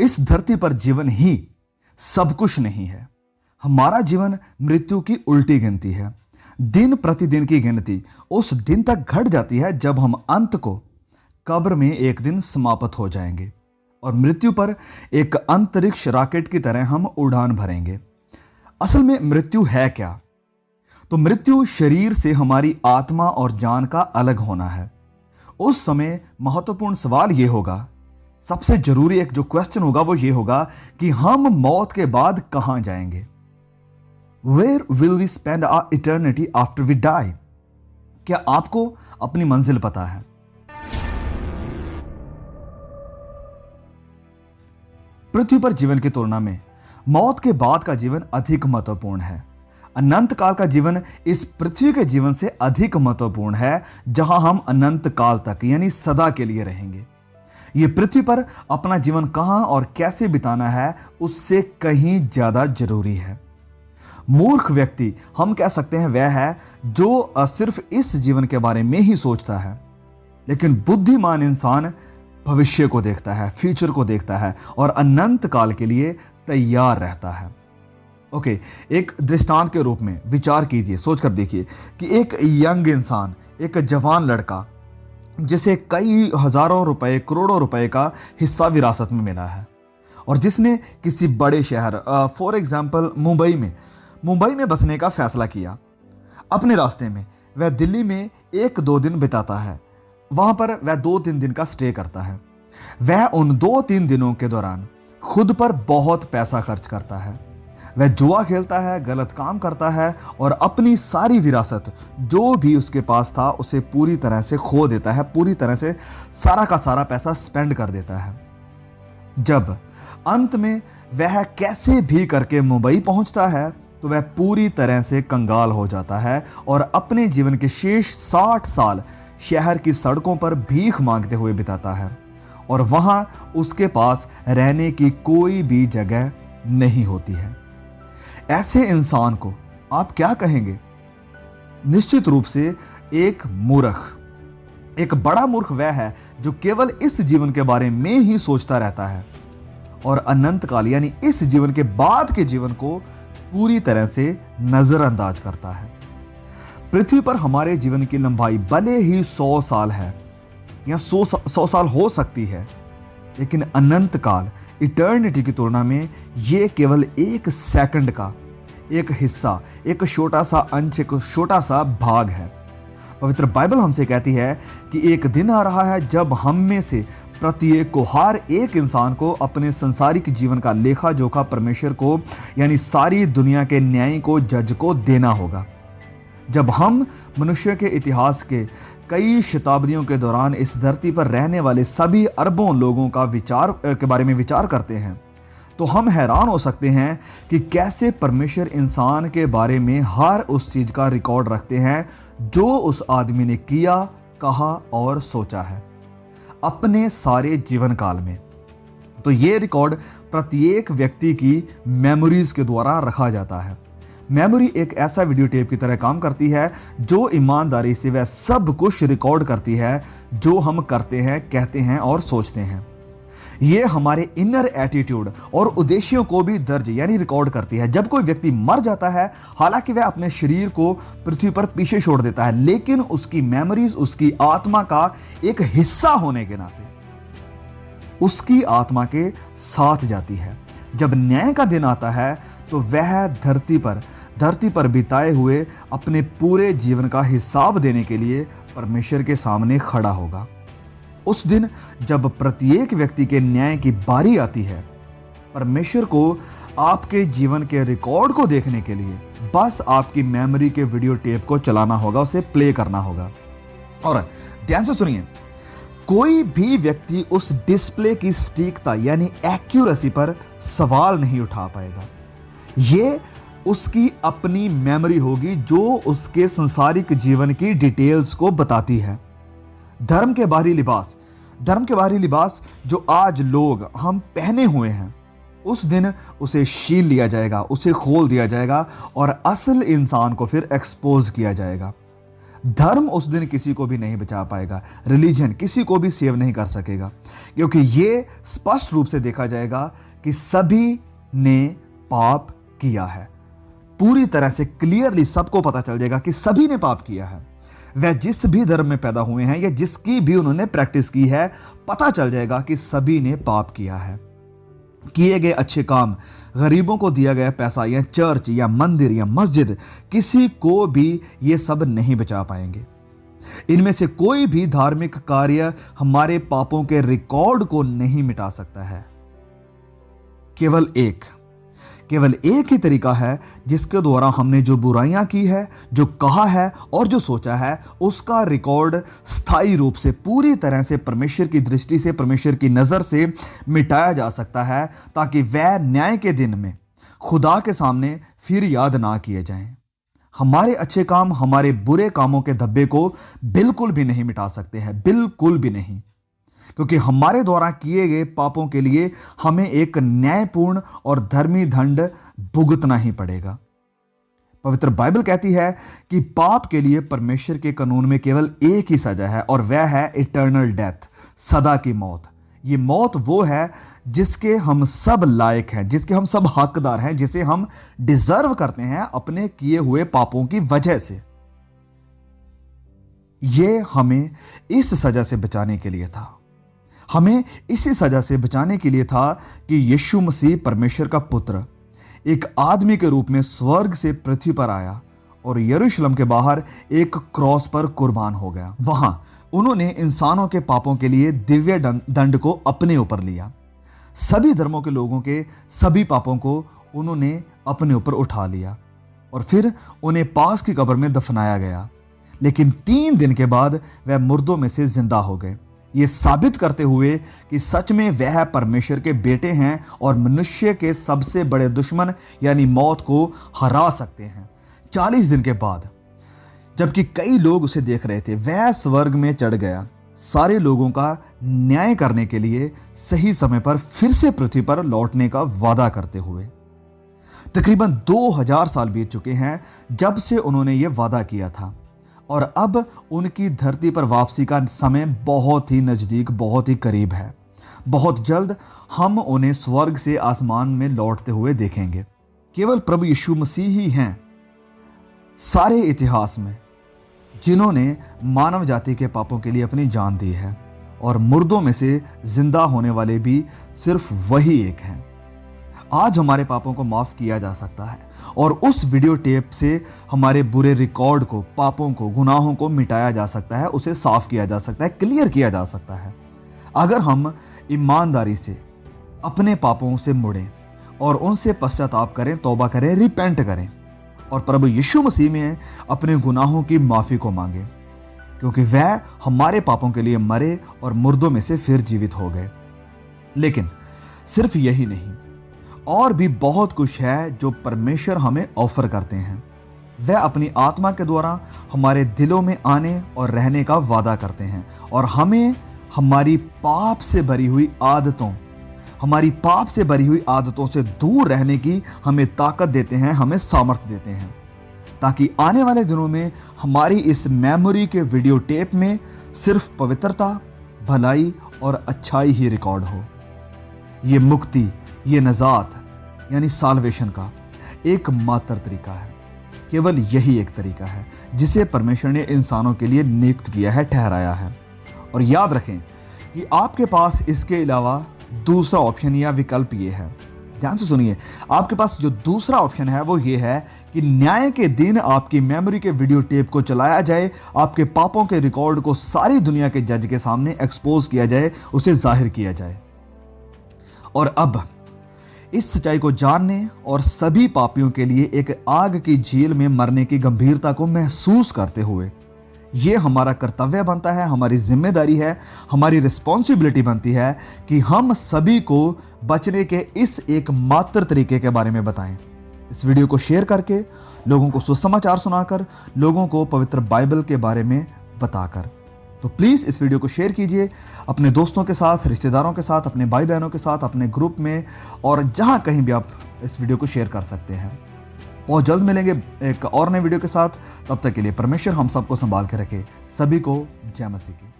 इस धरती पर जीवन ही सब कुछ नहीं है। हमारा जीवन मृत्यु की उल्टी गिनती है। दिन प्रतिदिन की गिनती उस दिन तक घट जाती है जब हम अंत को कब्र में एक दिन समाप्त हो जाएंगे और मृत्यु पर एक अंतरिक्ष रॉकेट की तरह हम उड़ान भरेंगे। असल में मृत्यु है क्या? तो मृत्यु शरीर से हमारी आत्मा और जान का अलग होना है। उस समय महत्वपूर्ण सवाल यह होगा, सबसे जरूरी एक जो क्वेश्चन होगा वो ये होगा कि हम मौत के बाद कहां जाएंगे। Where will we spend our eternity after we die? क्या आपको अपनी मंजिल पता है? पृथ्वी पर जीवन की तुलना में मौत के बाद का जीवन अधिक महत्वपूर्ण है। अनंत काल का जीवन इस पृथ्वी के जीवन से अधिक महत्वपूर्ण है, जहां हम अनंत काल तक यानी सदा के लिए रहेंगे। यह पृथ्वी पर अपना जीवन कहां और कैसे बिताना है उससे कहीं ज्यादा जरूरी है। मूर्ख व्यक्ति हम कह सकते हैं वह है जो सिर्फ इस जीवन के बारे में ही सोचता है, लेकिन बुद्धिमान इंसान भविष्य को देखता है, फ्यूचर को देखता है और अनंत काल के लिए तैयार रहता है। ओके, एक दृष्टांत के रूप में विचार कीजिए, सोचकर देखिए कि एक यंग इंसान, एक जवान लड़का जिसे कई हजारों रुपए, करोड़ों रुपए का हिस्सा विरासत में मिला है और जिसने किसी बड़े शहर फॉर एग्जांपल मुंबई में बसने का फैसला किया। अपने रास्ते में वह दिल्ली में 1-2 दिन बिताता है। वहां पर वह 2-3 दिन का स्टे करता है। वह उन 2-3 दिनों के दौरान खुद पर बहुत पैसा खर्च करता है। वह जुआ खेलता है, गलत काम करता है और अपनी सारी विरासत जो भी उसके पास था उसे पूरी तरह से खो देता है, पूरी तरह से सारा का सारा पैसा स्पेंड कर देता है। जब अंत में वह कैसे भी करके मुंबई पहुंचता है तो वह पूरी तरह से कंगाल हो जाता है और अपने जीवन के शेष 60 साल शहर की सड़कों पर भीख मांगते हुए बिताता है और वहां उसके पास रहने की कोई भी जगह नहीं होती है। ऐसे इंसान को आप क्या कहेंगे? निश्चित रूप से एक मूर्ख। एक बड़ा मूर्ख वह है जो केवल इस जीवन के बारे में ही सोचता रहता है और अनंत काल यानी इस जीवन के बाद के जीवन को पूरी तरह से नजरअंदाज करता है। पृथ्वी पर हमारे जीवन की लंबाई भले ही 100 साल है या 100 साल हो सकती है, लेकिन अनंत काल इटर्निटी की तुलना में यह केवल 1 सेकंड का एक हिस्सा, एक छोटा सा अंश, एक छोटा सा भाग है। पवित्र बाइबल हमसे कहती है कि एक दिन आ रहा है जब हम में से प्रत्येक को, हर एक इंसान को अपने संसारिक जीवन का लेखा जोखा परमेश्वर को यानी सारी दुनिया के न्यायी को, जज को देना होगा। जब हम मनुष्य के इतिहास के कई शताब्दियों के दौरान इस धरती पर रहने वाले सभी अरबों लोगों का के बारे में विचार करते हैं तो हम हैरान हो सकते हैं कि कैसे परमेश्वर इंसान के बारे में हर उस चीज का रिकॉर्ड रखते हैं जो उस आदमी ने किया, कहा और सोचा है अपने सारे जीवन काल में। तो ये रिकॉर्ड प्रत्येक व्यक्ति की मेमोरीज के द्वारा रखा जाता है। मेमोरी एक ऐसा वीडियो टेप की तरह काम करती है जो ईमानदारी से वह सब कुछ रिकॉर्ड करती है जो हम करते हैं, कहते हैं और सोचते हैं। ये हमारे इनर एटीट्यूड और उद्देश्यों को भी दर्ज यानी रिकॉर्ड करती है। जब कोई व्यक्ति मर जाता है, हालांकि वह अपने शरीर को पृथ्वी पर पीछे छोड़ देता है, लेकिन उसकी मेमोरीज उसकी आत्मा का एक हिस्सा होने के नाते उसकी आत्मा के साथ जाती है। जब न्याय का दिन आता है तो वह धरती पर बिताए हुए अपने पूरे जीवन का हिसाब देने के लिए परमेश्वर के सामने खड़ा होगा। उस दिन जब प्रत्येक व्यक्ति के न्याय की बारी आती है, परमेश्वर को आपके जीवन के रिकॉर्ड को देखने के लिए बस आपकी मेमोरी के वीडियो टेप को चलाना होगा, उसे प्ले करना होगा। और ध्यान से सुनिए, कोई भी व्यक्ति उस डिस्प्ले की सटीकता यानी एक्यूरेसी पर सवाल नहीं उठा पाएगा। ये उसकी अपनी मेमोरी होगी जो उसके संसारिक जीवन की डिटेल्स को बताती है। धर्म के बाहरी लिबास जो आज लोग हम पहने हुए हैं, उस दिन उसे छीन लिया जाएगा, उसे खोल दिया जाएगा और असल इंसान को फिर एक्सपोज किया जाएगा। धर्म उस दिन किसी को भी नहीं बचा पाएगा, रिलीजन किसी को भी सेव नहीं कर सकेगा, क्योंकि ये स्पष्ट रूप से देखा जाएगा कि सभी ने पाप किया है। पूरी तरह से क्लियरली सबको पता चल जाएगा कि सभी ने पाप किया है। वह जिस भी धर्म में पैदा हुए हैं या जिसकी भी उन्होंने प्रैक्टिस की है, पता चल जाएगा कि सभी ने पाप किया है। किए गए अच्छे काम, गरीबों को दिया गया पैसा या चर्च या मंदिर या मस्जिद, किसी को भी ये सब नहीं बचा पाएंगे। इनमें से कोई भी धार्मिक कार्य हमारे पापों के रिकॉर्ड को नहीं मिटा सकता है। केवल एक ही तरीका है जिसके द्वारा हमने जो बुराइयां की है, जो कहा है और जो सोचा है, उसका रिकॉर्ड स्थायी रूप से पूरी तरह से परमेश्वर की दृष्टि से, परमेश्वर की नज़र से मिटाया जा सकता है, ताकि वह न्याय के दिन में खुदा के सामने फिर याद ना किए जाएं। हमारे अच्छे काम हमारे बुरे कामों के धब्बे को बिल्कुल भी नहीं मिटा सकते हैं, बिल्कुल भी नहीं, क्योंकि हमारे द्वारा किए गए पापों के लिए हमें एक न्यायपूर्ण और धर्मी दंड भुगतना ही पड़ेगा। पवित्र बाइबल कहती है कि पाप के लिए परमेश्वर के कानून में केवल एक ही सजा है, और वह है इटर्नल डेथ, सदा की मौत। ये मौत वो है जिसके हम सब लायक हैं, जिसके हम सब हकदार हैं, जिसे हम डिजर्व करते हैं अपने किए हुए पापों की वजह से। ये हमें इस सजा से बचाने के लिए था, हमें इसी सजा से बचाने के लिए था कि यीशु मसीह परमेश्वर का पुत्र एक आदमी के रूप में स्वर्ग से पृथ्वी पर आया और यरूशलेम के बाहर एक क्रॉस पर कुर्बान हो गया। वहां उन्होंने इंसानों के पापों के लिए दिव्य दंड को अपने ऊपर लिया। सभी धर्मों के लोगों के सभी पापों को उन्होंने अपने ऊपर उठा लिया और फिर उन्हें पास की कब्र में दफनाया गया। लेकिन 3 दिन के बाद वह मुर्दों में से जिंदा हो गए, ये साबित करते हुए कि सच में वह परमेश्वर के बेटे हैं और मनुष्य के सबसे बड़े दुश्मन यानी मौत को हरा सकते हैं। 40 दिन के बाद जबकि कई लोग उसे देख रहे थे, वह स्वर्ग में चढ़ गया, सारे लोगों का न्याय करने के लिए सही समय पर फिर से पृथ्वी पर लौटने का वादा करते हुए। तकरीबन 2000 साल बीत चुके हैं जब से उन्होंने ये वादा किया था, और अब उनकी धरती पर वापसी का समय बहुत ही नज़दीक, बहुत ही करीब है। बहुत जल्द हम उन्हें स्वर्ग से आसमान में लौटते हुए देखेंगे। केवल प्रभु यीशु मसीह ही हैं सारे इतिहास में जिन्होंने मानव जाति के पापों के लिए अपनी जान दी है, और मुर्दों में से जिंदा होने वाले भी सिर्फ वही एक हैं। आज हमारे पापों को माफ़ किया जा सकता है और उस वीडियो टेप से हमारे बुरे रिकॉर्ड को, पापों को, गुनाहों को मिटाया जा सकता है, उसे साफ किया जा सकता है, क्लियर किया जा सकता है, अगर हम ईमानदारी से अपने पापों से मुड़ें और उनसे पश्चाताप करें, तौबा करें, रिपेंट करें और प्रभु यीशु मसीह में अपने गुनाहों की माफ़ी को मांगें, क्योंकि वह हमारे पापों के लिए मरे और मुर्दों में से फिर जीवित हो गए। लेकिन सिर्फ यही नहीं, और भी बहुत कुछ है जो परमेश्वर हमें ऑफर करते हैं। वह अपनी आत्मा के द्वारा हमारे दिलों में आने और रहने का वादा करते हैं और हमें हमारी पाप से भरी हुई आदतों से दूर रहने की हमें ताकत देते हैं, हमें सामर्थ्य देते हैं, ताकि आने वाले दिनों में हमारी इस मेमोरी के वीडियो टेप में सिर्फ पवित्रता, भलाई और अच्छाई ही रिकॉर्ड हो। ये मुक्ति, ये नजात यानी साल्वेशन का एकमात्र तरीका है। केवल यही एक तरीका है जिसे परमेश्वर ने इंसानों के लिए नियुक्त किया है, ठहराया है। और याद रखें कि आपके पास इसके अलावा दूसरा ऑप्शन या विकल्प ये है, ध्यान से सुनिए, आपके पास जो दूसरा ऑप्शन है वो ये है कि न्याय के दिन आपकी मेमोरी के वीडियो टेप को चलाया जाए, आपके पापों के रिकॉर्ड को सारी दुनिया के जज के सामने एक्सपोज किया जाए, उसे जाहिर किया जाए। और अब इस सच्चाई को जानने और सभी पापियों के लिए एक आग की झील में मरने की गंभीरता को महसूस करते हुए ये हमारा कर्तव्य बनता है, हमारी जिम्मेदारी है, हमारी रिस्पॉन्सिबिलिटी बनती है कि हम सभी को बचने के इस एकमात्र तरीके के बारे में बताएं। इस वीडियो को शेयर करके, लोगों को सुसमाचार सुनाकर, लोगों को पवित्र बाइबल के बारे में बताकर। तो प्लीज़ इस वीडियो को शेयर कीजिए अपने दोस्तों के साथ, रिश्तेदारों के साथ, अपने भाई बहनों के साथ, अपने ग्रुप में, और जहां कहीं भी आप इस वीडियो को शेयर कर सकते हैं। बहुत जल्द मिलेंगे एक और नए वीडियो के साथ। तब तक के लिए परमेश्वर हम सबको संभाल के रखे। सभी को जय मसीह की।